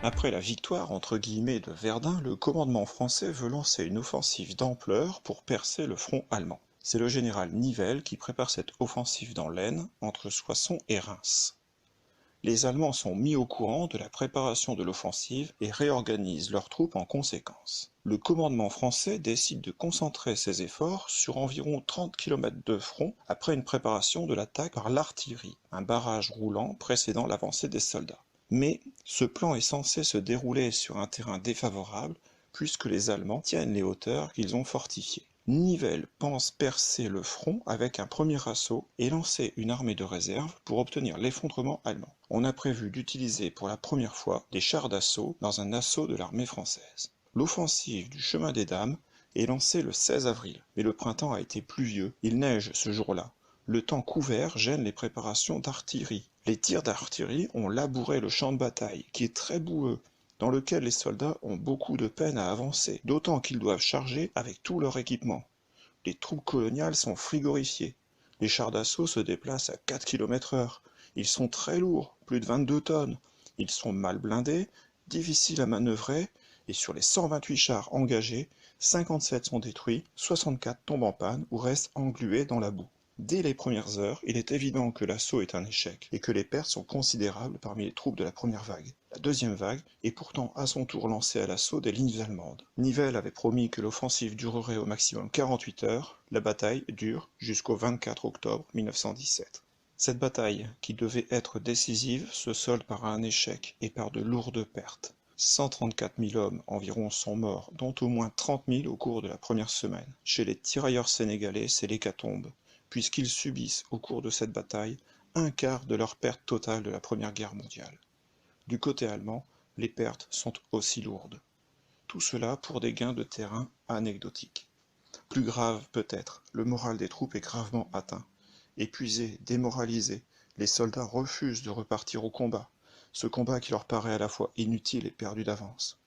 Après la victoire entre guillemets de Verdun, le commandement français veut lancer une offensive d'ampleur pour percer le front allemand. C'est le général Nivelle qui prépare cette offensive dans l'Aisne, entre Soissons et Reims. Les Allemands sont mis au courant de la préparation de l'offensive et réorganisent leurs troupes en conséquence. Le commandement français décide de concentrer ses efforts sur environ 30 km de front après une préparation de l'attaque par l'artillerie, un barrage roulant précédant l'avancée des soldats. Mais ce plan est censé se dérouler sur un terrain défavorable puisque les Allemands tiennent les hauteurs qu'ils ont fortifiées. Nivelle pense percer le front avec un premier assaut et lancer une armée de réserve pour obtenir l'effondrement allemand. On a prévu d'utiliser pour la première fois des chars d'assaut dans un assaut de l'armée française. L'offensive du chemin des Dames est lancée le 16 avril, mais le printemps a été pluvieux, il neige ce jour-là. Le temps couvert gêne les préparations d'artillerie. Les tirs d'artillerie ont labouré le champ de bataille, qui est très boueux, dans lequel les soldats ont beaucoup de peine à avancer, d'autant qu'ils doivent charger avec tout leur équipement. Les troupes coloniales sont frigorifiées. Les chars d'assaut se déplacent à 4 km/h. Ils sont très lourds, plus de 22 tonnes. Ils sont mal blindés, difficiles à manœuvrer, et sur les 128 chars engagés, 57 sont détruits, 64 tombent en panne ou restent englués dans la boue. Dès les premières heures, il est évident que l'assaut est un échec et que les pertes sont considérables parmi les troupes de la première vague. La deuxième vague est pourtant à son tour lancée à l'assaut des lignes allemandes. Nivelle avait promis que l'offensive durerait au maximum 48 heures, la bataille dure jusqu'au 24 octobre 1917. Cette bataille, qui devait être décisive, se solde par un échec et par de lourdes pertes. 134 000 hommes environ sont morts, dont au moins 30 000 au cours de la première semaine. Chez les tirailleurs sénégalais, c'est l'hécatombe, puisqu'ils subissent au cours de cette bataille un quart de leur perte totale de la Première Guerre mondiale. Du côté allemand, les pertes sont aussi lourdes. Tout cela pour des gains de terrain anecdotiques. Plus grave peut-être, le moral des troupes est gravement atteint. Épuisés, démoralisés, les soldats refusent de repartir au combat, ce combat qui leur paraît à la fois inutile et perdu d'avance.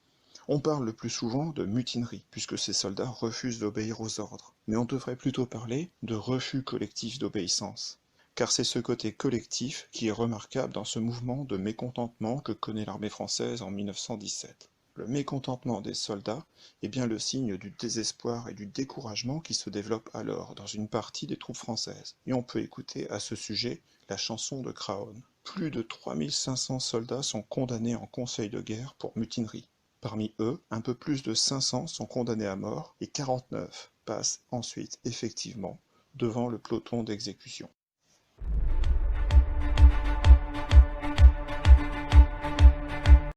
On parle le plus souvent de mutinerie, puisque ces soldats refusent d'obéir aux ordres, mais on devrait plutôt parler de refus collectif d'obéissance, car c'est ce côté collectif qui est remarquable dans ce mouvement de mécontentement que connaît l'armée française en 1917. Le mécontentement des soldats est bien le signe du désespoir et du découragement qui se développe alors dans une partie des troupes françaises, et on peut écouter à ce sujet la chanson de Craonne. Plus de 3500 soldats sont condamnés en conseil de guerre pour mutinerie. Parmi eux, un peu plus de 500 sont condamnés à mort et 49 passent ensuite effectivement devant le peloton d'exécution.